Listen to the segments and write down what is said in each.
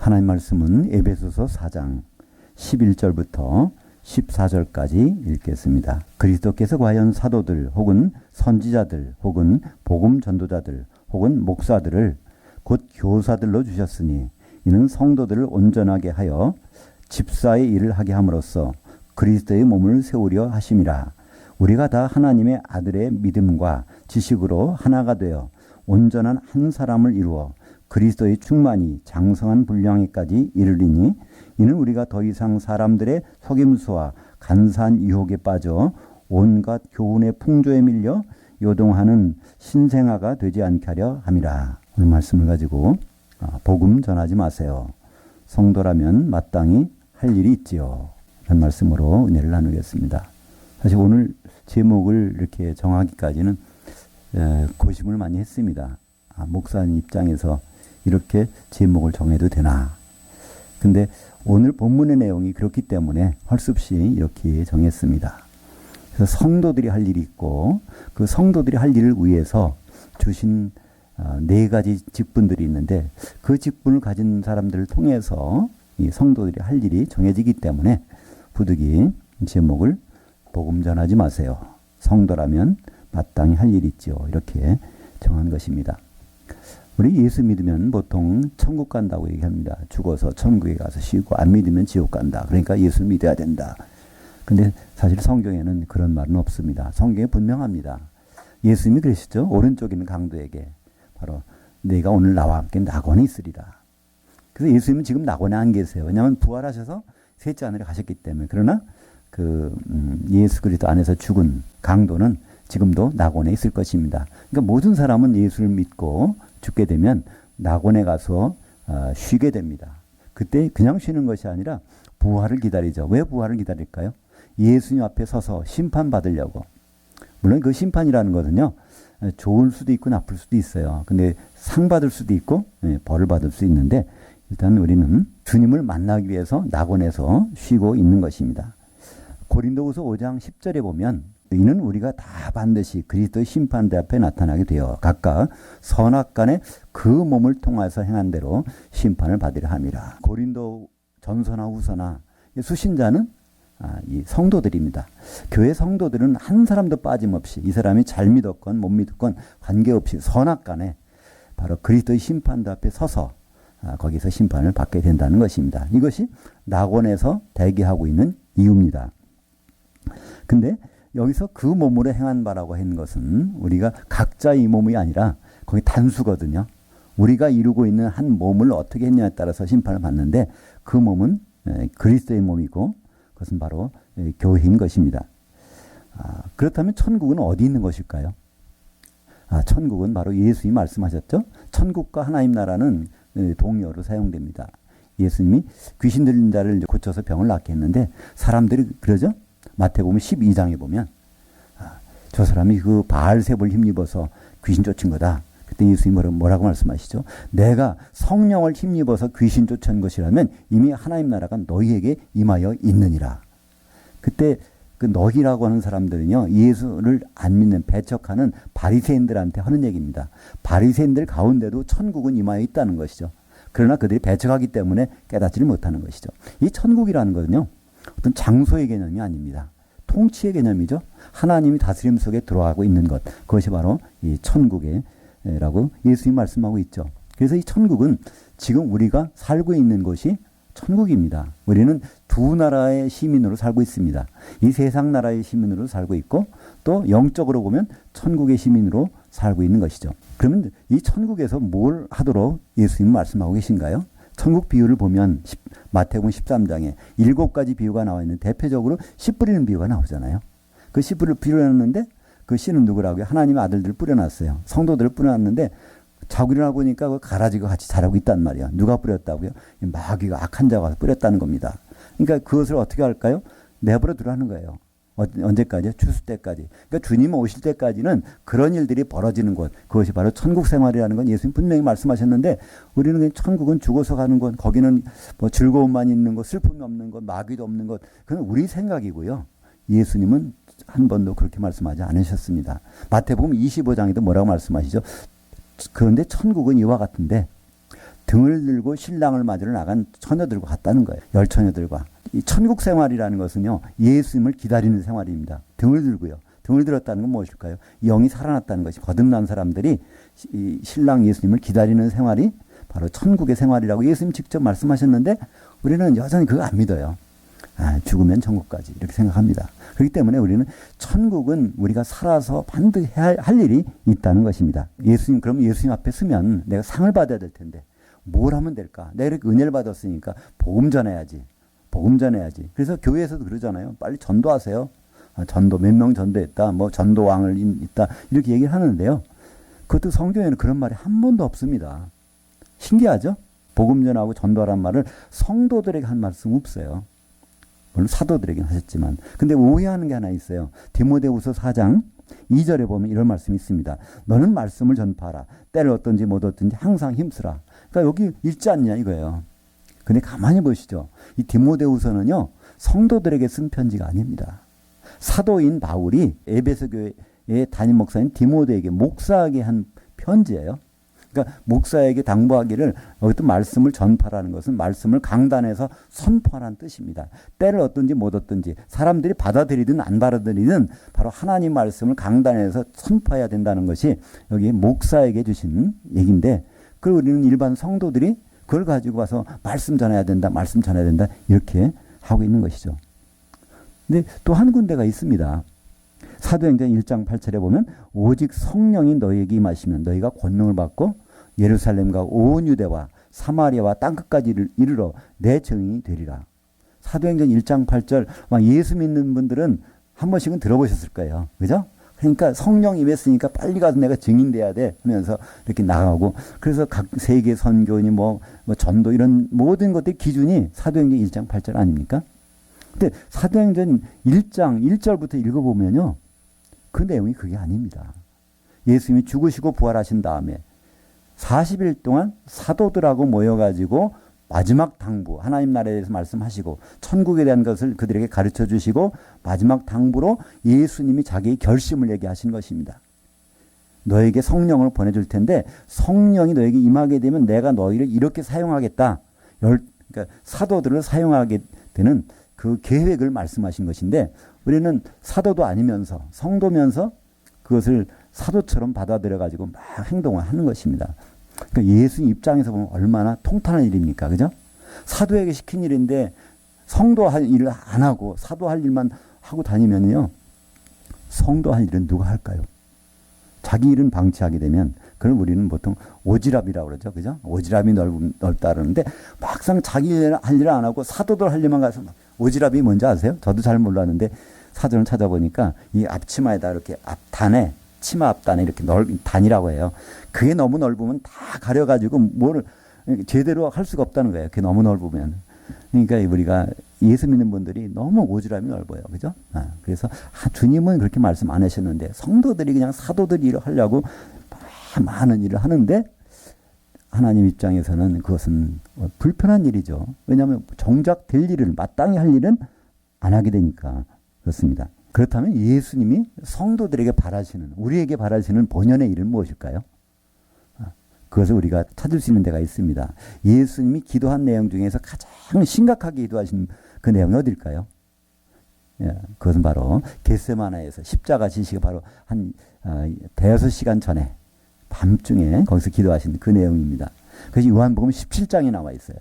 하나님 말씀은 에베소서 4장 11절부터 14절까지 읽겠습니다. 그리스도께서 과연 사도들 혹은 선지자들 혹은 복음 전도자들 혹은 목사들을 곧 교사들로 주셨으니 이는 성도들을 온전하게 하여 집사의 일을 하게 함으로써 그리스도의 몸을 세우려 하심이라. 우리가 다 하나님의 아들의 믿음과 지식으로 하나가 되어 온전한 한 사람을 이루어 그리스도의 충만히 장성한 분량에까지 이르리니 이는 우리가 더 이상 사람들의 속임수와 간사한 유혹에 빠져 온갖 교훈의 풍조에 밀려 요동하는 신생아가 되지 않게 하려 함이라. 오늘 말씀을 가지고 복음 전하지 마세요. 성도라면 마땅히 할 일이 있지요. 라는 말씀으로 은혜를 나누겠습니다. 사실 오늘 제목을 이렇게 정하기까지는 고심을 많이 했습니다. 목사님 입장에서 이렇게 제목을 정해도 되나. 근데 오늘 본문의 내용이 그렇기 때문에 할 수 없이 이렇게 정했습니다. 그래서 성도들이 할 일이 있고 그 성도들이 할 일을 위해서 주신 네 가지 직분들이 있는데 그 직분을 가진 사람들을 통해서 이 성도들이 할 일이 정해지기 때문에 부득이 제목을 복음 전하지 마세요. 성도라면 마땅히 할 일이 있죠. 이렇게 정한 것입니다. 우리 예수 믿으면 보통 천국 간다고 얘기합니다. 죽어서 천국에 가서 쉬고 안 믿으면 지옥 간다. 그러니까 예수 믿어야 된다. 근데 사실 성경에는 그런 말은 없습니다. 성경에 분명합니다. 예수님이 그러시죠. 오른쪽에 있는 강도에게 바로 내가 오늘 나와 함께 낙원에 있으리라. 그래서 예수님은 지금 낙원에 안 계세요. 왜냐하면 부활하셔서 셋째 하늘에 가셨기 때문에. 그러나 예수 그리스도 안에서 죽은 강도는 지금도 낙원에 있을 것입니다. 그러니까 모든 사람은 예수를 믿고 죽게 되면 낙원에 가서 쉬게 됩니다. 그때 그냥 쉬는 것이 아니라 부활을 기다리죠. 왜 부활을 기다릴까요? 예수님 앞에 서서 심판받으려고. 물론 그 심판이라는 것은요, 좋을 수도 있고 나쁠 수도 있어요. 근데 상 받을 수도 있고 벌을 받을 수 있는데 일단 우리는 주님을 만나기 위해서 낙원에서 쉬고 있는 것입니다. 고린도후서 5장 10절에 보면 이는 우리가 다 반드시 그리스도의 심판대 앞에 나타나게 되어 각각 선악간에 그 몸을 통해서 행한 대로 심판을 받으려 함이라. 고린도 전서나 후서나 수신자는 이 성도들입니다. 교회 성도들은 한 사람도 빠짐없이 이 사람이 잘 믿었건 못 믿었건 관계없이 선악간에 바로 그리스도의 심판대 앞에 서서 거기서 심판을 받게 된다는 것입니다. 이것이 낙원에서 대기하고 있는 이유입니다. 근데 여기서 그 몸으로 행한 바라고 한 것은 우리가 각자 이 몸이 아니라 거기 단수거든요. 우리가 이루고 있는 한 몸을 어떻게 했냐에 따라서 심판을 받는데 그 몸은 그리스도의 몸이고 그것은 바로 교회인 것입니다. 그렇다면 천국은 어디 있는 것일까요? 천국은 바로 예수님이 말씀하셨죠. 천국과 하나님 나라는 동의어로 사용됩니다. 예수님이 귀신 들린 자를 고쳐서 병을 낫게 했는데 사람들이 그러죠. 마태복음 12장에 보면 저 사람이 그 바알세불 힘입어서 귀신 쫓은 거다. 그때 예수님이 뭐라고 말씀하시죠? 내가 성령을 힘입어서 귀신 쫓은 것이라면 이미 하나님 나라가 너희에게 임하여 있느니라. 그때 그 너희라고 하는 사람들은요, 예수를 안 믿는 배척하는 바리새인들한테 하는 얘기입니다. 바리새인들 가운데도 천국은 임하여 있다는 것이죠. 그러나 그들이 배척하기 때문에 깨닫지를 못하는 것이죠. 이 천국이라는 것은요, 어떤 장소의 개념이 아닙니다. 통치의 개념이죠. 하나님이 다스림 속에 들어가고 있는 것. 그것이 바로 이 천국이라고 예수님이 말씀하고 있죠. 그래서 이 천국은 지금 우리가 살고 있는 곳이 천국입니다. 우리는 두 나라의 시민으로 살고 있습니다. 이 세상 나라의 시민으로 살고 있고 또 영적으로 보면 천국의 시민으로 살고 있는 것이죠. 그러면 이 천국에서 뭘 하도록 예수님이 말씀하고 계신가요? 천국 비유를 보면 마태복음 13장에 7가지 비유가 나와 있는 대표적으로 씨 뿌리는 비유가 나오잖아요. 그 씨 뿌리를 뿌려놨는데 그 씨는 누구라고요? 하나님의 아들들을 뿌려놨어요. 성도들을 뿌려놨는데 자고 일어나 보니까 그 가라지가 같이 자라고 있단 말이야. 누가 뿌렸다고요? 마귀가 악한 자가 뿌렸다는 겁니다. 그러니까 그것을 어떻게 할까요? 내버려 두라는 거예요. 언제까지요? 추수 때까지. 그러니까 주님 오실 때까지는 그런 일들이 벌어지는 곳, 그것이 바로 천국 생활이라는 건 예수님 분명히 말씀하셨는데 우리는 그냥 천국은 죽어서 가는 곳, 거기는 뭐 즐거움만 있는 곳, 슬픔이 없는 곳, 마귀도 없는 곳, 그건 우리 생각이고요. 예수님은 한 번도 그렇게 말씀하지 않으셨습니다. 마태복음 25장에도 뭐라고 말씀하시죠? 그런데 천국은 이와 같은데 등을 들고 신랑을 맞으러 나간 처녀들과 같다는 거예요. 열 처녀들과. 이 천국 생활이라는 것은요, 예수님을 기다리는 생활입니다. 등을 들고요. 등을 들었다는 건 무엇일까요? 영이 살아났다는 것이, 거듭난 사람들이 이 신랑 예수님을 기다리는 생활이 바로 천국의 생활이라고 예수님 직접 말씀하셨는데, 우리는 여전히 그거 안 믿어요. 죽으면 천국까지 이렇게 생각합니다. 그렇기 때문에 우리는 천국은 우리가 살아서 반드시 할 일이 있다는 것입니다. 그럼 예수님 앞에 서면 내가 상을 받아야 될 텐데 뭘 하면 될까? 내가 이렇게 은혜를 받았으니까 복음 전해야지. 복음 전해야지. 그래서 교회에서도 그러잖아요. 빨리 전도하세요. 전도 몇 명 전도했다. 뭐 전도왕을 있다. 이렇게 얘기를 하는데요. 그것도 성경에는 그런 말이 한 번도 없습니다. 신기하죠? 복음 전하고 전도하란 말을 성도들에게 한 말씀 없어요. 물론 사도들에게는 하셨지만. 근데 오해하는 게 하나 있어요. 디모데후서 4장 2절에 보면 이런 말씀이 있습니다. 너는 말씀을 전파하라. 때를 얻든지 못 얻든지 항상 힘쓰라. 그러니까 여기 읽지 않냐 이거예요. 근데 가만히 보시죠. 이 디모데후서는요, 성도들에게 쓴 편지가 아닙니다. 사도인 바울이 에베소 교회의 담임 목사인 디모데에게, 목사에게 한 편지예요. 그러니까 목사에게 당부하기를, 여기 또 말씀을 전파라는 것은 말씀을 강단에서 선포하라는 뜻입니다. 때를 얻든지 못 얻든지 사람들이 받아들이든 안 받아들이든 바로 하나님 말씀을 강단에서 선포해야 된다는 것이 여기 목사에게 주신 얘기인데, 그걸 우리는 일반 성도들이 그걸 가지고 와서 말씀 전해야 된다, 말씀 전해야 된다 이렇게 하고 있는 것이죠. 근데 또 한 군데가 있습니다. 사도행전 1장 8절에 보면 오직 성령이 너희에게 임하시면 너희가 권능을 받고 예루살렘과 온 유대와 사마리아와 땅끝까지 이르러 내 증인이 되리라. 사도행전 1장 8절, 예수 믿는 분들은 한 번씩은 들어보셨을 거예요. 그죠? 그러니까 성령 임했으니까 빨리 가서 내가 증인돼야 돼 하면서 이렇게 나가고, 그래서 각 세계 선교니 뭐 전도 이런 모든 것들의 기준이 사도행전 1장 8절 아닙니까? 근데 사도행전 1장 1절부터 읽어보면요, 그 내용이 그게 아닙니다. 예수님이 죽으시고 부활하신 다음에 40일 동안 사도들하고 모여가지고 마지막 당부, 하나님 나라에 대해서 말씀하시고 천국에 대한 것을 그들에게 가르쳐 주시고 마지막 당부로 예수님이 자기의 결심을 얘기하신 것입니다. 너에게 성령을 보내줄 텐데 성령이 너에게 임하게 되면 내가 너희를 이렇게 사용하겠다. 그러니까 사도들을 사용하게 되는 그 계획을 말씀하신 것인데, 우리는 사도도 아니면서 성도면서 그것을 사도처럼 받아들여 가지고 막 행동을 하는 것입니다. 그러니까 예수님 입장에서 보면 얼마나 통탄한 일입니까? 그죠? 사도에게 시킨 일인데 성도 할 일을 안 하고 사도 할 일만 하고 다니면요, 성도 할 일은 누가 할까요? 자기 일은 방치하게 되면 그걸 우리는 보통 오지랖이라고 그러죠. 그죠? 오지랖이 넓다 그러는데 막상 자기 할 일을 안 하고 사도들 할 일만 가서 오지랖이 뭔지 아세요? 저도 잘 몰랐는데 사전을 찾아보니까 이 앞치마에다 이렇게 앞단에, 치마 앞단에 이렇게 넓은 단이라고 해요. 그게 너무 넓으면 다 가려가지고 뭘 제대로 할 수가 없다는 거예요. 그게 너무 넓으면. 그러니까 우리가 예수 믿는 분들이 너무 오지랖이 넓어요. 그죠? 그래서 주님은 그렇게 말씀 안 하셨는데 성도들이 그냥 사도들 일을 하려고 많은 일을 하는데, 하나님 입장에서는 그것은 불편한 일이죠. 왜냐하면 정작 될 일을, 마땅히 할 일은 안 하게 되니까 그렇습니다. 그렇다면 예수님이 성도들에게 바라시는, 우리에게 바라시는 본연의 일은 무엇일까요? 그것을 우리가 찾을 수 있는 데가 있습니다. 예수님이 기도한 내용 중에서 가장 심각하게 기도하신 그 내용이 어딜까요? 그것은 바로 겟세마네에서 십자가 지시가 바로 한 대여섯 시간 전에 밤중에 거기서 기도하신 그 내용입니다. 그래서 요한복음 17장에 나와 있어요.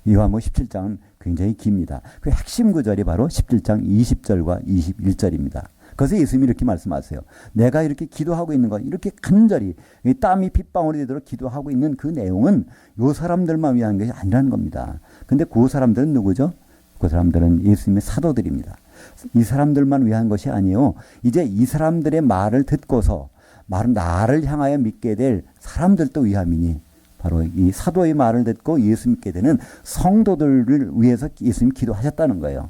요한복음 17장은 굉장히 깁니다. 그 핵심 구절이 바로 17장 20절과 21절입니다. 그래서 예수님이 이렇게 말씀하세요. 내가 이렇게 기도하고 있는 것, 이렇게 간절히 땀이 핏방울이 되도록 기도하고 있는 그 내용은 요 사람들만 위한 것이 아니라는 겁니다. 근데 그 사람들은 누구죠? 그 사람들은 예수님의 사도들입니다. 이 사람들만 위한 것이 아니요, 이제 이 사람들의 말을 듣고서 나를 향하여 믿게 될 사람들도 위함이니, 바로 이 사도의 말을 듣고 예수 믿게 되는 성도들을 위해서 예수님이 기도하셨다는 거예요.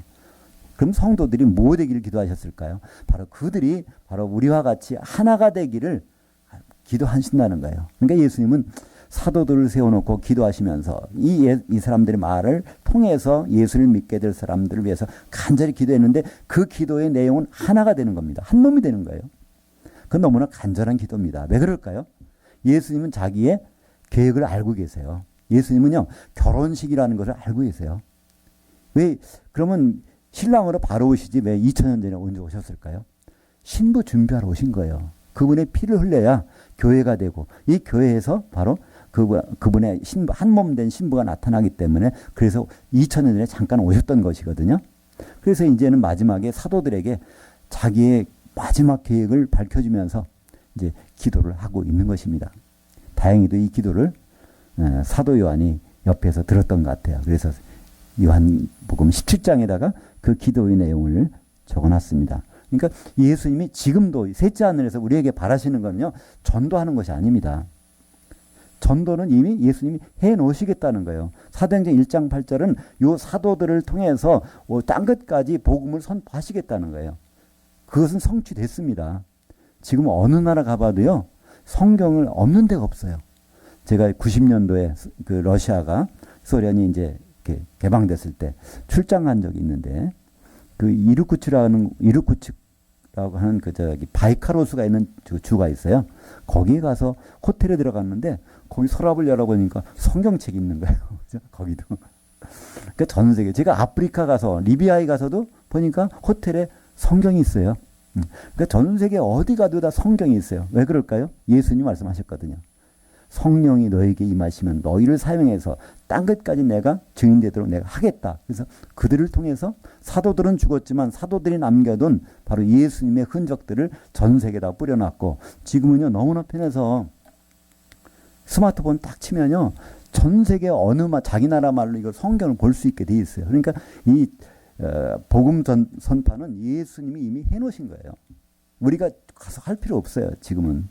그럼 성도들이 뭐 되기를 기도하셨을까요? 바로 그들이 바로 우리와 같이 하나가 되기를 기도하신다는 거예요. 그러니까 예수님은 사도들을 세워놓고 기도하시면서 이 사람들의 말을 통해서 예수를 믿게 될 사람들을 위해서 간절히 기도했는데, 그 기도의 내용은 하나가 되는 겁니다. 한 몸이 되는 거예요. 그건 너무나 간절한 기도입니다. 왜 그럴까요? 예수님은 자기의 계획을 알고 계세요. 예수님은요, 결혼식이라는 것을 알고 계세요. 왜, 그러면 신랑으로 바로 오시지 왜 2000년 전에 언제 오셨을까요? 신부 준비하러 오신 거예요. 그분의 피를 흘려야 교회가 되고, 이 교회에서 바로 그분의 신부, 한 몸 된 신부가 나타나기 때문에, 그래서 2000년 전에 잠깐 오셨던 것이거든요. 그래서 이제는 마지막에 사도들에게 자기의 마지막 계획을 밝혀주면서 이제 기도를 하고 있는 것입니다. 다행히도 이 기도를 사도 요한이 옆에서 들었던 것 같아요. 그래서 요한복음 17장에다가 그 기도의 내용을 적어놨습니다. 그러니까 예수님이 지금도 셋째 하늘에서 우리에게 바라시는 거는요, 전도하는 것이 아닙니다. 전도는 이미 예수님이 해놓으시겠다는 거예요. 사도행전 1장 8절은 요 사도들을 통해서 땅 끝까지 복음을 선포하시겠다는 거예요. 그것은 성취됐습니다. 지금 어느 나라 가봐도요, 성경을 없는 데가 없어요. 제가 90년도에 그 러시아가 소련이 이제 이렇게 개방됐을 때 출장 간 적이 있는데, 그 이르쿠츠라고 하는 그 저기 바이카로스가 있는 주가 있어요. 거기에 가서 호텔에 들어갔는데 거기 서랍을 열어보니까 성경책이 있는 거예요. 거기도. 그러니까 전 세계. 제가 아프리카 가서 리비아에 가서도 보니까 호텔에 성경이 있어요. 그러니까 전 세계 어디 가도 다 성경이 있어요. 왜 그럴까요? 예수님 말씀하셨거든요. 성령이 너에게 임하시면 너희를 사용해서 땅끝까지 내가 증인되도록 내가 하겠다. 그래서 그들을 통해서 사도들은 죽었지만 사도들이 남겨둔 바로 예수님의 흔적들을 전 세계에다 뿌려놨고, 지금은요 너무나 편해서 스마트폰 딱 치면요 전 세계 어느 자기 나라 말로 이걸 성경을 볼 수 있게 돼 있어요. 그러니까 이 복음 선파는 예수님이 이미 해놓으신 거예요. 우리가 가서 할 필요 없어요. 지금은.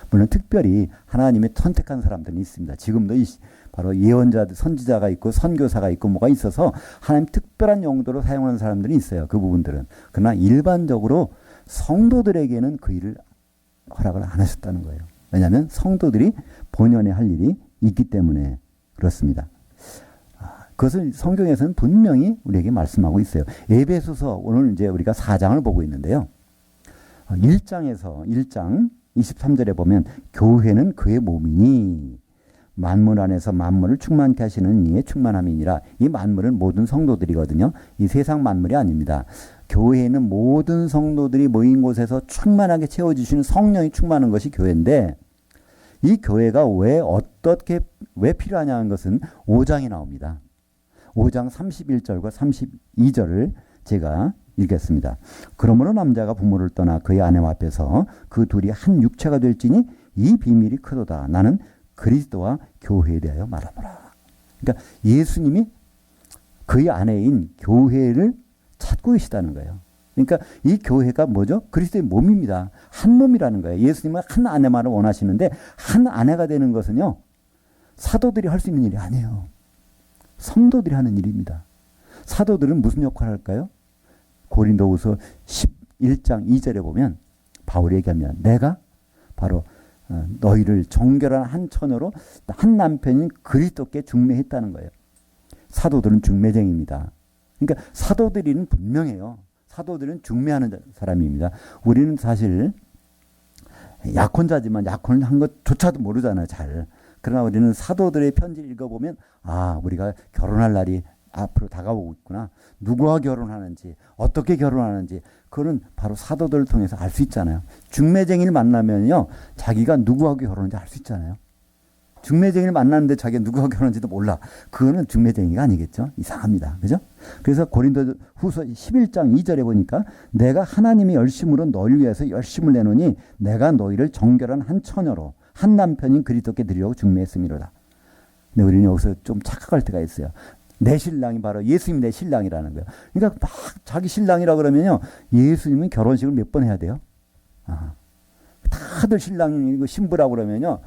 물론 특별히 하나님의 선택한 사람들은 있습니다. 지금도 바로 예언자들, 선지자가 있고 선교사가 있고 뭐가 있어서 하나님 특별한 용도로 사용하는 사람들이 있어요. 그 부분들은. 그러나 일반적으로 성도들에게는 그 일을 허락을 안 하셨다는 거예요. 왜냐하면 성도들이 본연의 할 일이 있기 때문에 그렇습니다. 그것을 성경에서는 분명히 우리에게 말씀하고 있어요. 에베소서 오늘 이제 우리가 4장을 보고 있는데요. 1장 23절에 보면 교회는 그의 몸이니 만물 안에서 만물을 충만케 하시는 이의 충만함이니라. 이 만물은 모든 성도들이거든요. 이 세상 만물이 아닙니다. 교회는 모든 성도들이 모인 곳에서 충만하게 채워주시는 성령이 충만한 것이 교회인데, 이 교회가 왜 필요하냐는 것은 5장에 나옵니다. 5장 31절과 32절을 제가 읽겠습니다. 그러므로 남자가 부모를 떠나 그의 아내와 앞에서 그 둘이 한 육체가 될지니 이 비밀이 크도다. 나는 그리스도와 교회에 대하여 말하노라. 그러니까 예수님이 그의 아내인 교회를 찾고 계시다는 거예요. 그러니까 이 교회가 뭐죠? 그리스도의 몸입니다. 한 몸이라는 거예요. 예수님은 한 아내만을 원하시는데, 한 아내가 되는 것은요 사도들이 할 수 있는 일이 아니에요. 성도들이 하는 일입니다. 사도들은 무슨 역할을 할까요? 고린도후서 11장 2절에 보면 바울이 얘기하면 내가 바로 너희를 정결한 한 처녀로 한 남편인 그리스도께 중매했다는 거예요. 사도들은 중매쟁입니다. 그러니까 사도들은 분명해요. 사도들은 중매하는 사람입니다. 우리는 사실 약혼자지만 약혼을 한 것조차도 모르잖아요. 잘. 그러나 우리는 사도들의 편지를 읽어보면 우리가 결혼할 날이 앞으로 다가오고 있구나. 누구와 결혼하는지, 어떻게 결혼하는지, 그거는 바로 사도들을 통해서 알 수 있잖아요. 중매쟁이를 만나면요, 자기가 누구하고 결혼하는지 알 수 있잖아요. 중매쟁이를 만났는데 자기가 누구하고 결혼하는지도 몰라. 그거는 중매쟁이가 아니겠죠. 이상합니다. 그죠? 그래서 고린도 후서 11장 2절에 보니까 내가 하나님의 열심으로 너희를 위해서 열심을 내노니 내가 너희를 정결한 한 처녀로 한 남편인 그리스도께 드리려고 중매했음이로다. 근데 우리는 여기서 좀 착각할 때가 있어요. 내 신랑이 바로 예수님이 내 신랑이라는 거예요. 그러니까 막 자기 신랑이라 그러면요, 예수님은 결혼식을 몇 번 해야 돼요? 다들 신랑이고 신부라고 그러면요,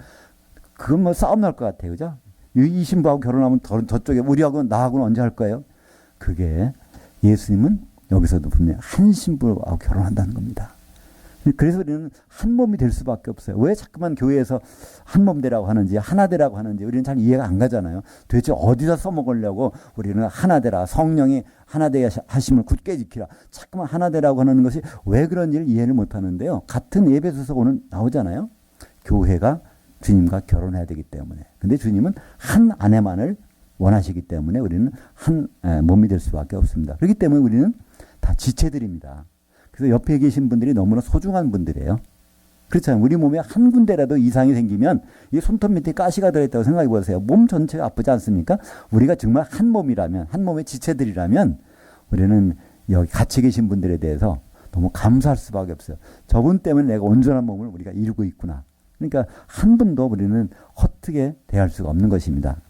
그건 뭐 싸움 날 것 같아요. 그죠? 이 신부하고 결혼하면 저쪽에 우리하고 나하고는 언제 할 거예요? 그게 예수님은 여기서도 분명히 한 신부하고 결혼한다는 겁니다. 그래서 우리는 한 몸이 될 수밖에 없어요. 왜 자꾸만 교회에서 한 몸 되라고 하는지, 하나 되라고 하는지 우리는 잘 이해가 안 가잖아요. 도대체 어디다 써먹으려고 우리는 하나 되라, 성령이 하나 되게 하심을 굳게 지키라, 자꾸만 하나 되라고 하는 것이 왜 그런지를 이해를 못 하는데요. 같은 에베소서 오늘 나오잖아요. 교회가 주님과 결혼해야 되기 때문에. 근데 주님은 한 아내만을 원하시기 때문에 우리는 한 몸이 될 수밖에 없습니다. 그렇기 때문에 우리는 다 지체들입니다. 그래서 옆에 계신 분들이 너무나 소중한 분들이에요. 그렇잖아요. 우리 몸에 한 군데라도 이상이 생기면 이 손톱 밑에 가시가 들어있다고 생각해 보세요. 몸 전체가 아프지 않습니까? 우리가 정말 한 몸이라면, 한 몸의 지체들이라면 우리는 여기 같이 계신 분들에 대해서 너무 감사할 수밖에 없어요. 저분 때문에 내가 온전한 몸을 우리가 이루고 있구나. 그러니까 한 분도 우리는 헛되게 대할 수가 없는 것입니다.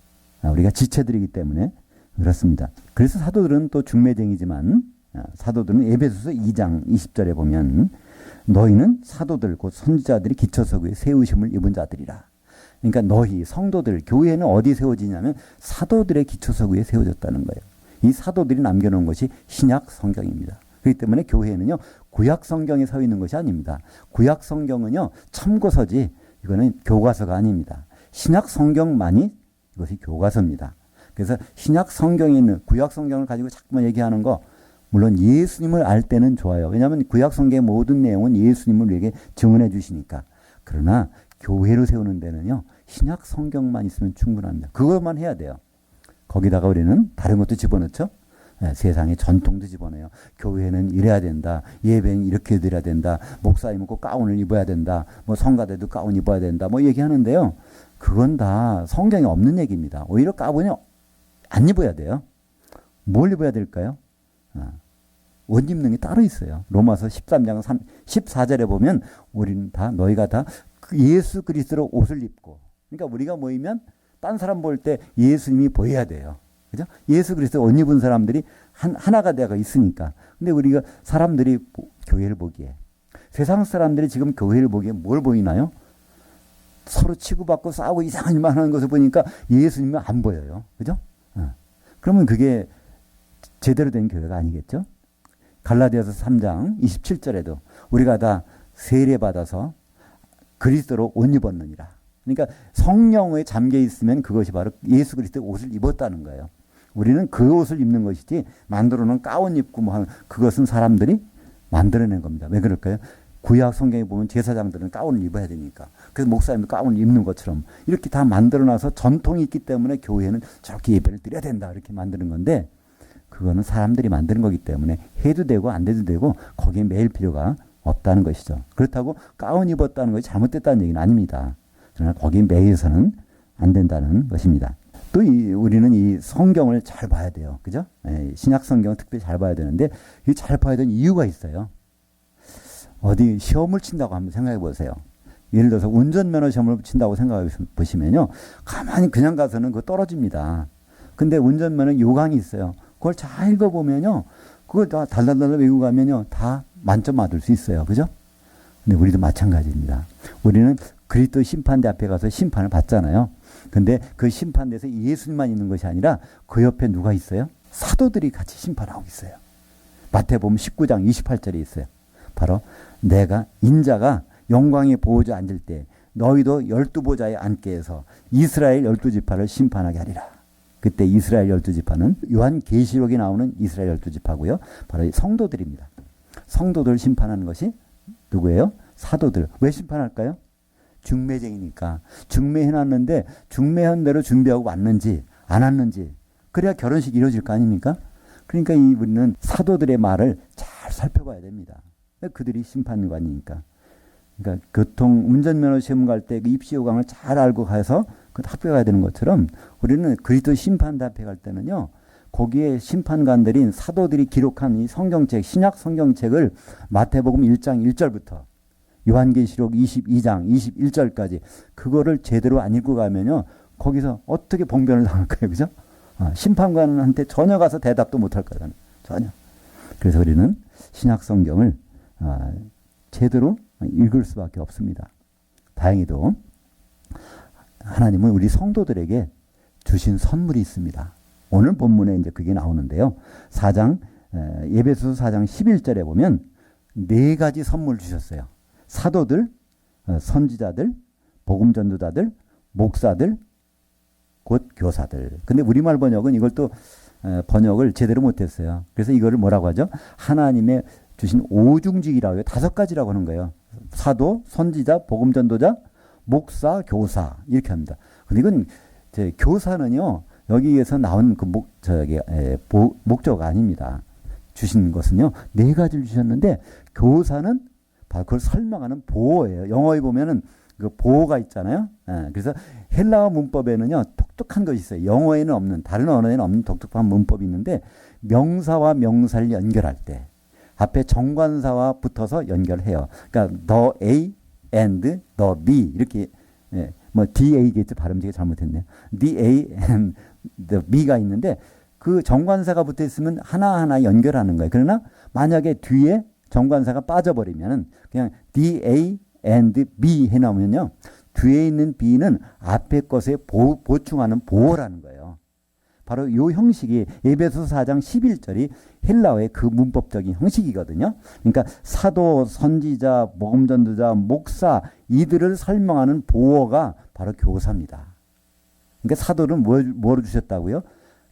우리가 지체들이기 때문에 그렇습니다. 그래서 사도들은 또 중매쟁이지만 사도들은 에베소서 2장 20절에 보면 너희는 사도들 곧 선지자들이 기초석에 세우심을 입은 자들이라. 그러니까 너희 성도들 교회는 어디 세워지냐면 사도들의 기초석 위에 세워졌다는 거예요. 이 사도들이 남겨놓은 것이 신약 성경입니다. 그렇기 때문에 교회는요 구약 성경에 서 있는 것이 아닙니다. 구약 성경은요 참고서지 이거는 교과서가 아닙니다. 신약 성경만이 이것이 교과서입니다. 그래서 신약 성경에 있는 구약 성경을 가지고 자꾸만 얘기하는 거 물론 예수님을 알 때는 좋아요. 왜냐하면 구약 성경의 모든 내용은 예수님을 우리에게 증언해 주시니까. 그러나 교회를 세우는 데는요 신약 성경만 있으면 충분합니다. 그것만 해야 돼요. 거기다가 우리는 다른 것도 집어넣죠. 세상의 전통도 집어넣어요. 교회는 이래야 된다. 예배는 이렇게 드려야 된다. 목사님은 꼭 가운을 입어야 된다. 뭐 성가대도 가운 입어야 된다. 뭐 얘기하는데요. 그건 다 성경에 없는 얘기입니다. 오히려 가운이 안 입어야 돼요. 뭘 입어야 될까요? 옷 입는 게 따로 있어요. 로마서 13장 14절에 보면 우리는 다 너희가 다 예수 그리스도로 옷을 입고 그러니까 우리가 모이면 딴 사람 볼 때 예수님이 보여야 돼요. 그죠? 예수 그리스도 옷 입은 사람들이 하나가 되어 있으니까. 근데 우리가 사람들이 교회를 보기에 세상 사람들이 지금 교회를 보기에 뭘 보이나요? 서로 치고받고 싸우고 이상한 일만 하는 것을 보니까 예수님은 안 보여요. 그죠? 그러면 그게 제대로 된 교회가 아니겠죠? 갈라디아서 3장 27절에도 우리가 다 세례받아서 그리스도로 옷 입었느니라. 그러니까 성령에 잠겨 있으면 그것이 바로 예수 그리스도의 옷을 입었다는 거예요. 우리는 그 옷을 입는 것이지 만들어 놓은 가운 입고 뭐 하는 그것은 사람들이 만들어낸 겁니다. 왜 그럴까요? 구약 성경에 보면 제사장들은 가운을 입어야 되니까. 그래서 목사님도 가운을 입는 것처럼 이렇게 다 만들어놔서 전통이 있기 때문에 교회는 저렇게 예배를 드려야 된다 이렇게 만드는 건데 그거는 사람들이 만드는 거기 때문에 해도 되고 안 돼도 되고 거기에 매일 필요가 없다는 것이죠. 그렇다고 가운 입었다는 것이 잘못됐다는 얘기는 아닙니다. 그러나 거기에 매여서는 안 된다는 것입니다. 또 우리는 이 성경을 잘 봐야 돼요. 그죠? 신약 성경을 특별히 잘 봐야 되는데 이 잘 봐야 되는 이유가 있어요. 어디 시험을 친다고 한번 생각해 보세요. 예를 들어서 운전면허 시험을 친다고 생각해 보시면요. 가만히 그냥 가서는 그거 떨어집니다. 근데 운전면허 요강이 있어요. 그걸 잘 읽어보면요. 그걸 다 달달달 외우고 가면요. 다 만점 받을 수 있어요. 그죠? 근데 우리도 마찬가지입니다. 우리는 그리스도 심판대 앞에 가서 심판을 받잖아요. 근데 그 심판대에서 예수님만 있는 것이 아니라 그 옆에 누가 있어요? 사도들이 같이 심판하고 있어요. 마태복음 19장 28절에 있어요. 바로 내가 인자가 영광의 보호자 앉을 때 너희도 12보좌에 앉게 해서 이스라엘 12지파를 심판하게 하리라. 그때 이스라엘 12지파는 요한계시록에 나오는 이스라엘 12지파고요. 바로 성도들입니다. 성도들 심판하는 것이 누구예요? 사도들. 왜 심판할까요? 중매쟁이니까. 중매해놨는데 중매한 대로 준비하고 왔는지 안 왔는지 그래야 결혼식이 이루어질 거 아닙니까? 그러니까 우리는 사도들의 말을 잘 살펴봐야 됩니다. 그들이 심판관이니까. 그러니까 운전면허 시험 갈 때 그 입시 요강을 잘 알고 가서 그 합격해야 되는 것처럼 우리는 그리스도 심판대 앞에 갈 때는요. 거기에 심판관들인 사도들이 기록한 이 성경책, 신약 성경책을 마태복음 1장 1절부터 요한계시록 22장 21절까지 그거를 제대로 안 읽고 가면요. 거기서 어떻게 봉변을 당할 거예요. 그죠? 심판관한테 전혀 가서 대답도 못할 거잖아요. 전혀. 그래서 우리는 신약 성경을 제대로 읽을 수밖에 없습니다. 다행히도 하나님은 우리 성도들에게 주신 선물이 있습니다. 오늘 본문에 이제 그게 나오는데요. 에베소서 4장 11절에 보면 네 가지 선물 주셨어요. 사도들, 선지자들, 복음 전도자들, 목사들, 곧 교사들. 근데 우리말 번역은 이걸 또 번역을 제대로 못했어요. 그래서 이거를 뭐라고 하죠? 하나님의 주신 오중직이라고 해요. 5가지라고 하는 거예요. 사도, 선지자, 복음 전도자, 목사, 교사 이렇게 합니다. 근데 이건 교사는요 여기에서 나온 그 목적 아닙니다. 주신 것은요 네 가지를 주셨는데 교사는 바로 그걸 설명하는 보어예요. 영어에 보면은 그 보어가 있잖아요. 그래서 헬라어 문법에는요 독특한 것이 있어요. 영어에는 없는, 다른 언어에는 없는 독특한 문법이 있는데 명사와 명사를 연결할 때 앞에 정관사와 붙어서 연결해요. 그러니까 the A and the B 이렇게 뭐 DA겠죠. 발음 되게 잘못했네요. the A and the B가 있는데 그 정관사가 붙어 있으면 하나하나 연결하는 거예요. 그러나 만약에 뒤에 정관사가 빠져버리면 그냥 the A and B 해놓으면요. 뒤에 있는 B는 앞에 것에 보충하는 보어라는 거예요. 바로 이 형식이 에베소서 4장 11절이 헬라어의 그 문법적인 형식이거든요. 그러니까 사도, 선지자, 복음전도자, 목사 이들을 설명하는 보어가 바로 교사입니다. 그러니까 사도는 뭐로 주셨다고요?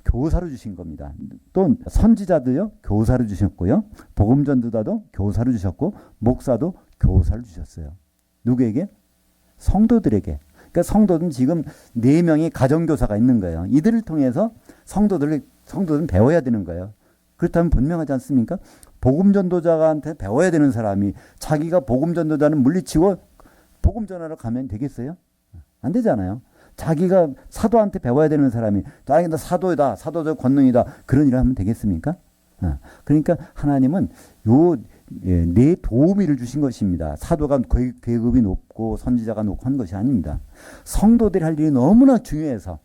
교사로 주신 겁니다. 또 선지자도요 교사로 주셨고요. 복음전도자도 교사로 주셨고 목사도 교사를 주셨어요. 누구에게? 성도들에게. 그러니까 성도는 지금 4명의 가정교사가 있는 거예요. 이들을 통해서 성도들은 배워야 되는 거예요. 그렇다면 분명하지 않습니까? 복음전도자한테 배워야 되는 사람이 자기가 복음전도자는 물리치고 복음전하러 가면 되겠어요? 안 되잖아요. 자기가 사도한테 배워야 되는 사람이 나 사도이다, 사도적 권능이다 그런 일을 하면 되겠습니까? 그러니까 하나님은 내 도우미를 주신 것입니다. 사도가 계급이 높고 선지자가 높고 한 것이 아닙니다. 성도들이 할 일이 너무나 중요해서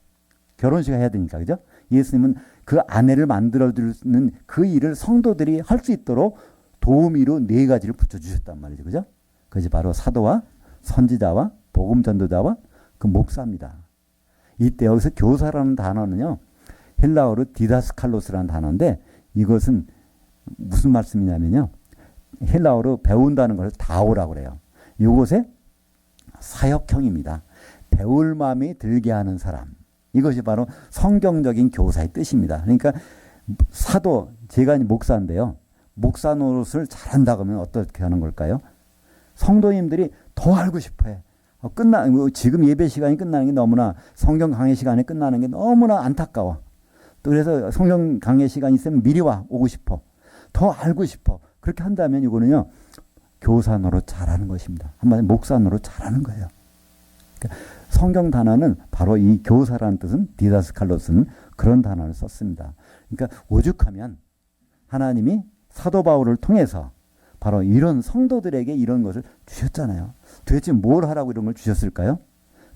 결혼식 해야 되니까 그죠? 예수님은 그 아내를 만들어주는 그 일을 성도들이 할 수 있도록 도우미로 4가지를 붙여주셨단 말이죠. 그죠? 그것이 바로 사도와 선지자와 복음전도자와 그 목사입니다. 이때 여기서 교사라는 단어는요. 헬라어로 디다스칼로스라는 단어인데 이것은 무슨 말씀이냐면요. 헬라어로 배운다는 것을 다오라고 그래요. 이곳에 사역형입니다. 배울 마음이 들게 하는 사람. 이것이 바로 성경적인 교사의 뜻입니다. 그러니까 사도, 제가 목사인데요. 목사 노릇을 잘한다고 하면 어떻게 하는 걸까요? 성도님들이 더 알고 싶어해. 지금 예배 시간이 끝나는 게 너무나 성경 강의 시간에 끝나는 게 너무나 안타까워. 또 그래서 성경 강의 시간이 있으면 미리 오고 싶어. 더 알고 싶어. 그렇게 한다면 이거는요. 교사 노릇 잘하는 것입니다. 한마디로 목사 노릇 잘하는 거예요. 그러니까 성경 단어는 바로 이 교사라는 뜻은 디다스칼로스는 그런 단어를 썼습니다. 그러니까 오죽하면 하나님이 사도 바울을 통해서 바로 이런 성도들에게 이런 것을 주셨잖아요. 도대체 뭘 하라고 이런 걸 주셨을까요?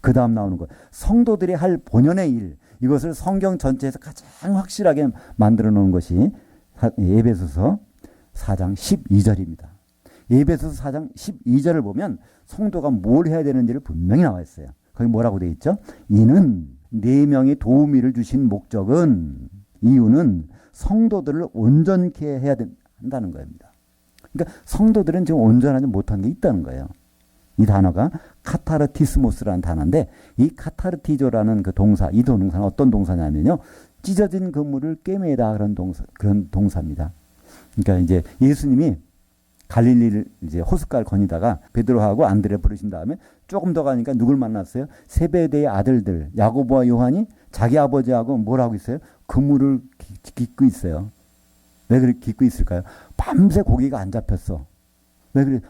그 다음 나오는 것. 성도들이 할 본연의 일. 이것을 성경 전체에서 가장 확실하게 만들어 놓은 것이 에베소서 4장 12절입니다. 에베소서 4장 12절을 보면 성도가 뭘 해야 되는지를 분명히 나와 있어요. 거기 뭐라고 되어 있죠? 이는 4명의 도우미를 주신 목적은 이유는 성도들을 온전케 해야 한다는 겁니다. 그러니까 성도들은 지금 온전하지 못한 게 있다는 거예요. 이 단어가 카타르티스모스라는 단어인데 이 카타르티조라는 그 동사, 이 동사는 어떤 동사냐면요. 찢어진 그물을 꿰매다 그런 동사입니다. 그러니까 이제 예수님이 갈릴리를 이제 호숫가를 거니다가 베드로하고 안드레 부르신 다음에 조금 더 가니까 누굴 만났어요? 세베대의 아들들 야고보와 요한이 자기 아버지하고 뭘 하고 있어요? 그물을 깃고 있어요. 왜 그렇게 깃고 있을까요? 밤새 고기가 안 잡혔어. 왜 그래?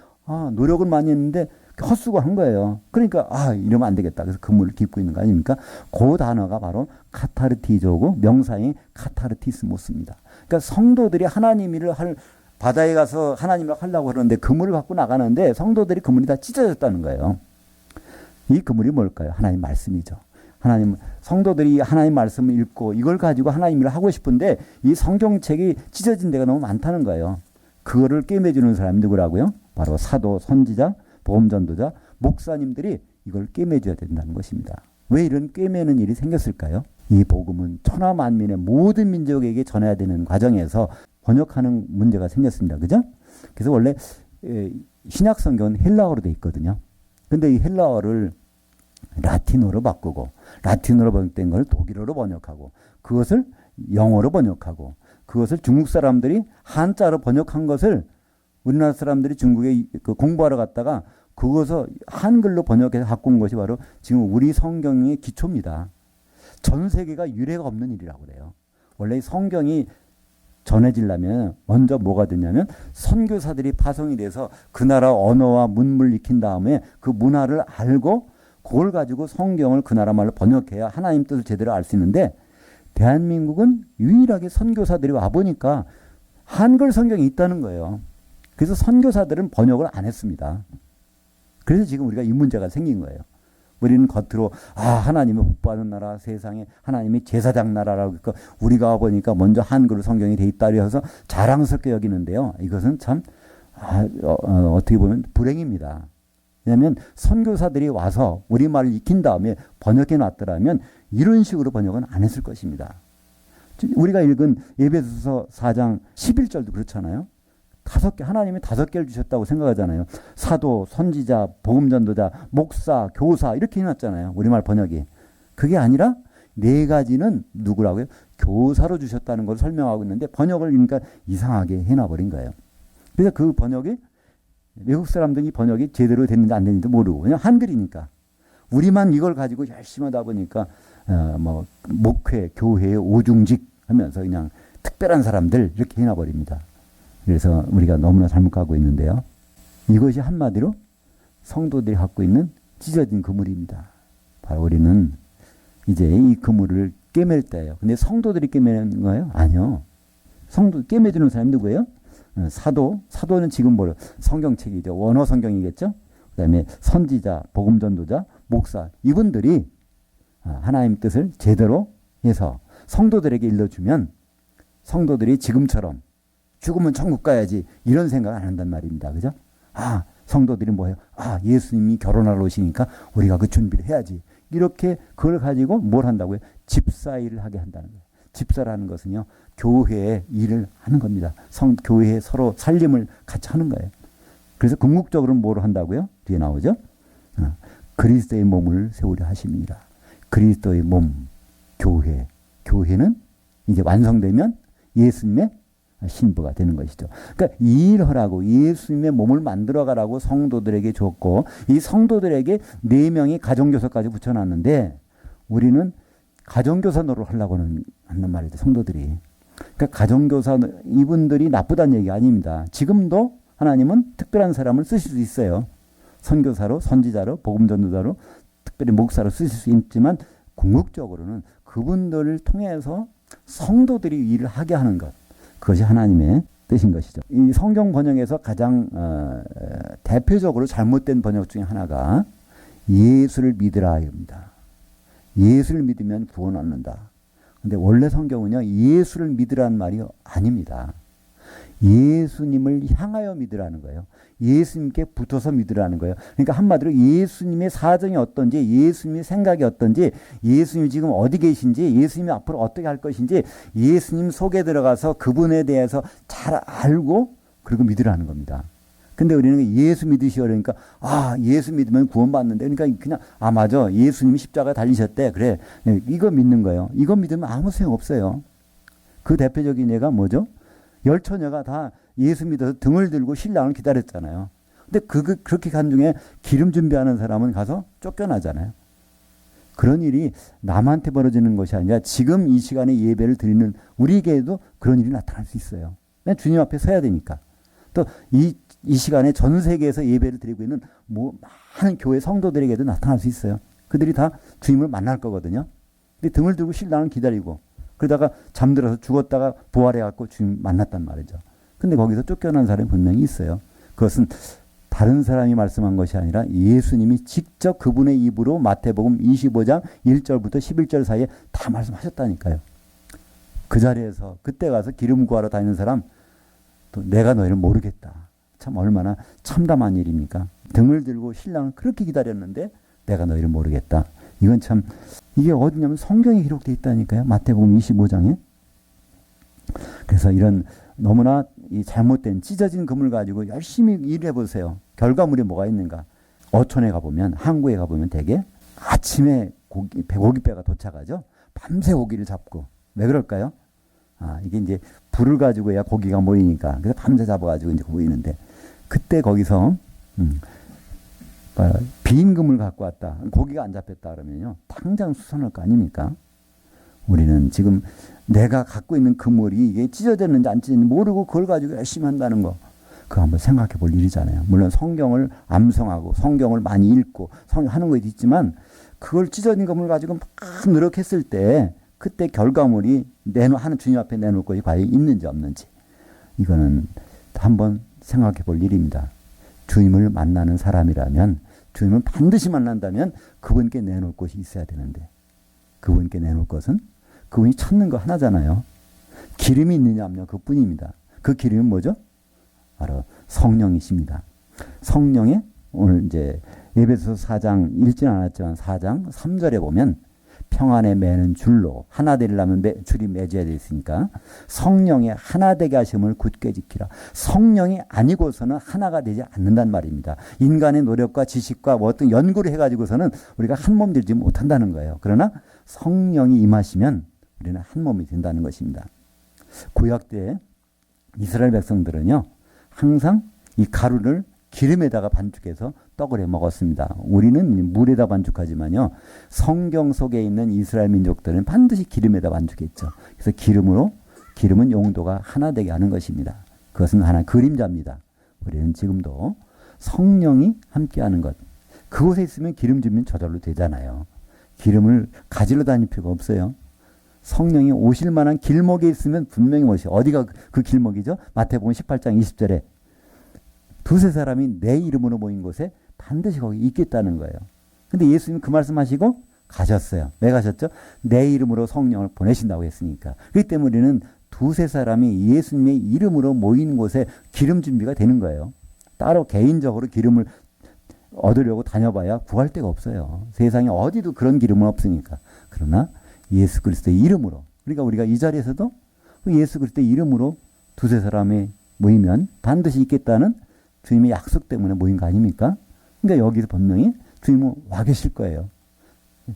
노력은 많이 했는데 헛수고한 거예요. 그러니까 이러면 안 되겠다. 그래서 그물을 깃고 있는 거 아닙니까? 그 단어가 바로 카타르티조고 명사인 카타르티스모스입니다. 그러니까 성도들이 하나님 일을 바다에 가서 하나님을 하려고 그러는데 그물을 갖고 나가는데 성도들이 그물이 다 찢어졌다는 거예요. 이 그물이 뭘까요? 하나님 말씀이죠. 성도들이 하나님 말씀을 읽고 이걸 가지고 하나님 일을 하고 싶은데 이 성경책이 찢어진 데가 너무 많다는 거예요. 그거를 꿰매주는 사람이 누구라고요? 바로 사도, 선지자, 복음전도자, 목사님들이 이걸 꿰매줘야 된다는 것입니다. 왜 이런 꿰매는 일이 생겼을까요? 이 복음은 천하 만민의 모든 민족에게 전해야 되는 과정에서 번역하는 문제가 생겼습니다. 그죠? 그래서 원래 신약 성경은 헬라어로 돼 있거든요. 근데 이 헬라어를 라틴어로 바꾸고 라틴어로 번역된 걸 독일어로 번역하고 그것을 영어로 번역하고 그것을 중국 사람들이 한자로 번역한 것을 우리나라 사람들이 중국에 공부하러 갔다가 그것을 한글로 번역해서 갖고 온 것이 바로 지금 우리 성경의 기초입니다. 전 세계가 유례가 없는 일이라고 그래요. 원래 성경이 전해지려면 먼저 뭐가 됐냐면 선교사들이 파송이 돼서 그 나라 언어와 문물을 익힌 다음에 그 문화를 알고 그걸 가지고 성경을 그 나라 말로 번역해야 하나님 뜻을 제대로 알 수 있는데 대한민국은 유일하게 선교사들이 와보니까 한글 성경이 있다는 거예요. 그래서 선교사들은 번역을 안 했습니다. 그래서 지금 우리가 이 문제가 생긴 거예요. 우리는 겉으로 하나님의 복받은 나라 세상에 하나님이 제사장 나라라고 그러니까 우리가 와보니까 먼저 한글로 성경이 돼 있다 그래서 자랑스럽게 여기는데요. 이것은 참 어떻게 보면 불행입니다. 왜냐하면 선교사들이 와서 우리말을 익힌 다음에 번역해 놨더라면 이런 식으로 번역은 안 했을 것입니다. 우리가 읽은 에베소서 4장 11절도 그렇잖아요. 하나님이 5개를 주셨다고 생각하잖아요. 사도, 선지자, 복음전도자, 목사, 교사 이렇게 해놨잖아요. 우리말 번역이. 그게 아니라 4가지는 누구라고요? 교사로 주셨다는 걸 설명하고 있는데 번역을 그러니까 이상하게 해놔버린 거예요. 그래서 그 번역이 외국 사람들이 번역이 제대로 됐는지 안 됐는지 모르고 그냥 한글이니까 우리만 이걸 가지고 열심히 하다 보니까 목회, 교회, 오중직 하면서 그냥 특별한 사람들 이렇게 해놔버립니다. 그래서 우리가 너무나 잘못 가고 있는데요. 이것이 한마디로 성도들이 갖고 있는 찢어진 그물입니다. 바로 우리는 이제 이 그물을 깨맬 때예요. 근데 성도들이 깨매는 거예요? 아니요. 깨매주는 사람이 누구예요? 사도는 지금 성경책이죠. 원어 성경이겠죠. 그다음에 선지자, 복음전도자, 목사 이분들이 하나님 뜻을 제대로 해서 성도들에게 일러주면 성도들이 지금처럼 죽으면 천국 가야지 이런 생각 안 한단 말입니다. 그죠? 성도들이 뭐예요? 예수님이 결혼하러 오시니까 우리가 그 준비를 해야지. 이렇게 그걸 가지고 뭘 한다고요? 집사일을 하게 한다는 거예요. 집사라는 것은요. 교회에 일을 하는 겁니다. 교회에 서로 살림을 같이 하는 거예요. 그래서 궁극적으로는 뭐를 한다고요? 뒤에 나오죠? 그리스도의 몸을 세우려 하십니다. 그리스도의 몸, 교회. 교회는 이제 완성되면 예수님의 신부가 되는 것이죠. 그러니까 이 일을 하라고 예수님의 몸을 만들어가라고 성도들에게 줬고 이 성도들에게 4명이 가정교사까지 붙여놨는데 우리는 가정교사 노릇을 하려고 한단 말이죠. 성도들이. 그러니까 가정교사 이분들이 나쁘다는 얘기가 아닙니다. 지금도 하나님은 특별한 사람을 쓰실 수 있어요. 선교사로, 선지자로, 복음전도자로, 특별히 목사로 쓰실 수 있지만 궁극적으로는 그분들을 통해서 성도들이 일을 하게 하는 것. 그것이 하나님의 뜻인 것이죠. 이 성경 번역에서 가장 대표적으로 잘못된 번역 중에 하나가 예수를 믿으라입니다. 예수를 믿으면 구원 얻는다. 근데 원래 성경은요. 예수를 믿으라는 말이 아닙니다. 예수님을 향하여 믿으라는 거예요. 예수님께 붙어서 믿으라는 거예요. 그러니까 한마디로 예수님의 사정이 어떤지, 예수님의 생각이 어떤지, 예수님이 지금 어디 계신지, 예수님이 앞으로 어떻게 할 것인지 예수님 속에 들어가서 그분에 대해서 잘 알고 그리고 믿으라는 겁니다. 근데 우리는 예수 믿으시오 그러니까 예수 믿으면 구원받는데 그러니까 그냥 맞아. 예수님이 십자가에 달리셨대. 그래. 이거 믿는 거예요. 이거 믿으면 아무 소용없어요. 그 대표적인 예가 뭐죠? 10처녀가 다 예수 믿어서 등을 들고 신랑을 기다렸잖아요. 근데 그렇게 간 중에 기름 준비하는 사람은 가서 쫓겨나잖아요. 그런 일이 남한테 벌어지는 것이 아니라 지금 이 시간에 예배를 드리는 우리에게도 그런 일이 나타날 수 있어요. 주님 앞에 서야 되니까. 또 이 시간에 전 세계에서 예배를 드리고 있는 많은 교회 성도들에게도 나타날 수 있어요. 그들이 다 주님을 만날 거거든요. 근데 등을 들고 신랑을 기다리고 그러다가 잠들어서 죽었다가 부활해갖고 주님 만났단 말이죠. 근데 거기서 쫓겨난 사람이 분명히 있어요. 그것은 다른 사람이 말씀한 것이 아니라 예수님이 직접 그분의 입으로 마태복음 25장 1절부터 11절 사이에 다 말씀하셨다니까요. 그 자리에서 그때 가서 기름 구하러 다니는 사람 또 내가 너희를 모르겠다. 참 얼마나 참담한 일입니까? 등을 들고 신랑을 그렇게 기다렸는데 내가 너희를 모르겠다. 이건 참 이게 어디냐면 성경에 기록되어 있다니까요. 마태복음 25장에. 그래서 이런 너무나 이 잘못된 찢어진 그물 가지고 열심히 일해 보세요. 결과물이 뭐가 있는가? 어촌에 가보면 항구에 가보면 대개 아침에 고깃배가 도착하죠. 밤새 고기를 잡고. 왜 그럴까요? 이게 이제 불을 가지고 해야 고기가 모이니까. 그래서 밤새 잡아가지고 이제 모이는데 그때 거기서 빈 그물 갖고 왔다. 고기가 안 잡혔다 그러면요. 당장 수선할 거 아닙니까? 우리는 지금 내가 갖고 있는 그물이 이게 찢어졌는지 안 찢어졌는지 모르고 그걸 가지고 열심히 한다는 거. 그거 한번 생각해 볼 일이잖아요. 물론 성경을 암송하고 성경을 많이 읽고 하는 것도 있지만 그걸 찢어진 그물 가지고 막 노력했을 때 그때 결과물이 하는 주님 앞에 내놓을 것이 과연 있는지 없는지. 이거는 한번 생각해 볼 일입니다. 주님을 만나는 사람이라면 주님을 반드시 만난다면 그분께 내놓을 것이 있어야 되는데 그분께 내놓을 것은 그분이 찾는 거 하나잖아요. 기름이 있느냐 없느냐 그뿐입니다. 그 기름은 뭐죠? 바로 성령이십니다. 성령의 오늘 이제 에베소서 4장 읽지는 않았지만 4장 3절에 보면 평안에 매는 줄로 하나 되려면 줄이 맺어야 돼 있으니까 성령의 하나 되게 하심을 굳게 지키라. 성령이 아니고서는 하나가 되지 않는단 말입니다. 인간의 노력과 지식과 뭐 어떤 연구를 해가지고서는 우리가 한 몸 되지 못한다는 거예요. 그러나 성령이 임하시면 우리는 한 몸이 된다는 것입니다. 구약 때 이스라엘 백성들은요 항상 이 가루를 기름에다가 반죽해서 떡을 해 먹었습니다. 우리는 물에다 반죽하지만요. 성경 속에 있는 이스라엘 민족들은 반드시 기름에다 반죽했죠. 그래서 기름은 용도가 하나 되게 하는 것입니다. 그것은 하나 그림자입니다. 우리는 지금도 성령이 함께하는 것. 그곳에 있으면 기름 주면 저절로 되잖아요. 기름을 가지러 다닐 필요가 없어요. 성령이 오실 만한 길목에 있으면 분명히 오시. 어디가 그 길목이죠? 마태복음 18장 20절에 두세 사람이 내 이름으로 모인 곳에 반드시 거기 있겠다는 거예요. 근데 예수님 그 말씀하시고 가셨어요. 왜 가셨죠? 내 이름으로 성령을 보내신다고 했으니까. 그렇기 때문에 우리는 두세 사람이 예수님의 이름으로 모인 곳에 기름 준비가 되는 거예요. 따로 개인적으로 기름을 얻으려고 다녀봐야 구할 데가 없어요. 세상에 어디도 그런 기름은 없으니까. 그러나 예수 그리스도의 이름으로, 그러니까 우리가 이 자리에서도 예수 그리스도의 이름으로 두세 사람이 모이면 반드시 있겠다는 주님의 약속 때문에 모인 거 아닙니까? 그러니까 여기서 분명히 주님은 와 계실 거예요.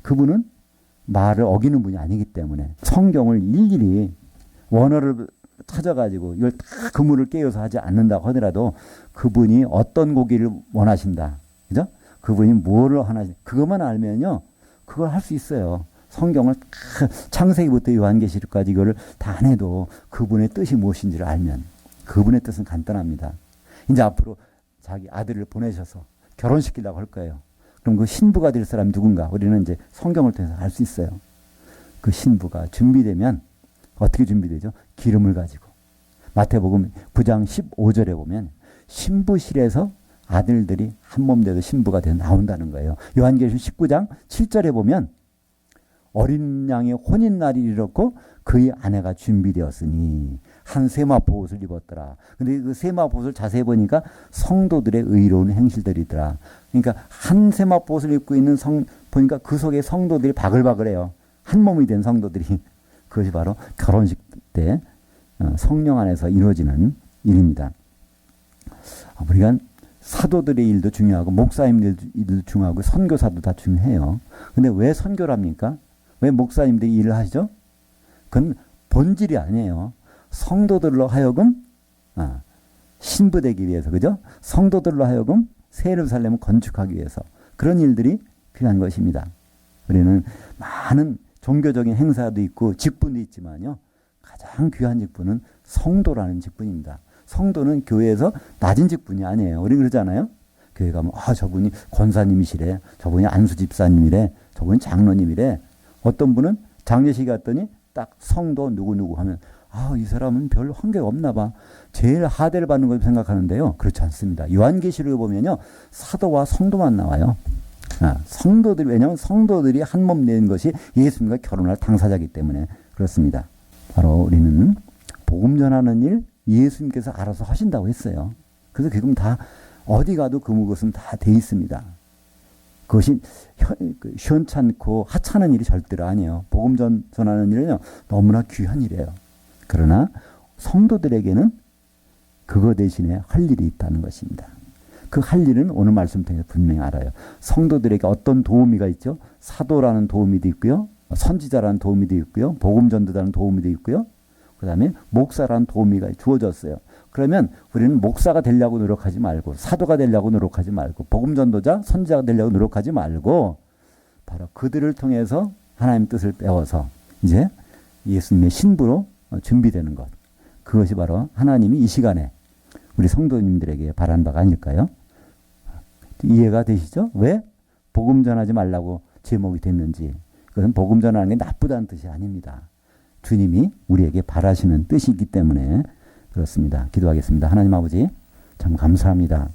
그분은 말을 어기는 분이 아니기 때문에 성경을 일일이 원어를 찾아가지고 이걸 다 그물을 깨워서 하지 않는다고 하더라도 그분이 어떤 고기를 원하신다. 그죠? 그분이 뭐를 하나, 그것만 알면요. 그걸 할 수 있어요. 성경을 다 창세기부터 요한계시록까지 이거를 다 안 해도 그분의 뜻이 무엇인지를 알면 그분의 뜻은 간단합니다. 이제 앞으로 자기 아들을 보내셔서 결혼시키려고 할 거예요. 그럼 그 신부가 될 사람이 누군가 우리는 이제 성경을 통해서 알 수 있어요. 그 신부가 준비되면 어떻게 준비되죠? 기름을 가지고. 마태복음 9장 15절에 보면 신부실에서 아들들이 한 몸 돼서 신부가 되어 나온다는 거예요. 요한계시록 19장 7절에 보면 어린 양의 혼인날이 이렇고 그의 아내가 준비되었으니 한 세마포 옷을 입었더라. 근데 그 세마포 옷을 자세히 보니까 성도들의 의로운 행실들이더라. 그러니까 한 세마포 옷을 입고 있는 보니까 그 속에 성도들이 바글바글해요. 한 몸이 된 성도들이. 그것이 바로 결혼식 때 성령 안에서 이루어지는 일입니다. 우리가 사도들의 일도 중요하고 목사님들 일도 중요하고 선교사도 다 중요해요. 근데 왜 선교를 합니까? 왜 목사님들이 일을 하시죠? 그건 본질이 아니에요. 성도들로 하여금 신부되기 위해서, 그죠? 성도들로 하여금 새 예루살렘을 건축하기 위해서 그런 일들이 필요한 것입니다. 우리는 많은 종교적인 행사도 있고 직분도 있지만요. 가장 귀한 직분은 성도라는 직분입니다. 성도는 교회에서 낮은 직분이 아니에요. 우리 그러잖아요. 교회 가면 저분이 권사님이시래. 저분이 안수 집사님이래. 저분이 장로님이래. 어떤 분은 장례식 갔더니 딱 성도 누구누구 하면 이 사람은 별 관계가 없나 봐. 제일 하대를 받는 걸 생각하는데요. 그렇지 않습니다. 요한계시록에 보면요. 사도와 성도만 나와요. 성도들이, 왜냐하면 성도들이 한 몸 된 것이 예수님과 결혼할 당사자이기 때문에 그렇습니다. 바로 우리는 복음 전하는 일 예수님께서 알아서 하신다고 했어요. 그래서 지금 다 어디 가도 그것은 다 돼 있습니다. 그것이 시원찮고 하찮은 일이 절대로 아니에요. 복음 전하는 일은요. 너무나 귀한 일이에요. 그러나 성도들에게는 그거 대신에 할 일이 있다는 것입니다. 그 할 일은 오늘 말씀 통해서 분명히 알아요. 성도들에게 어떤 도우미가 있죠? 사도라는 도우미도 있고요. 선지자라는 도우미도 있고요. 복음 전도자라는 도우미도 있고요. 그 다음에 목사라는 도우미가 주어졌어요. 그러면 우리는 목사가 되려고 노력하지 말고 사도가 되려고 노력하지 말고 복음 전도자, 선지자가 되려고 노력하지 말고 바로 그들을 통해서 하나님 뜻을 배워서 이제 예수님의 신부로 준비되는 것. 그것이 바로 하나님이 이 시간에 우리 성도님들에게 바라는 바가 아닐까요? 이해가 되시죠? 왜 복음 전하지 말라고 제목이 됐는지. 그것은 복음 전하는 게 나쁘다는 뜻이 아닙니다. 주님이 우리에게 바라시는 뜻이기 때문에 그렇습니다. 기도하겠습니다. 하나님 아버지 참 감사합니다.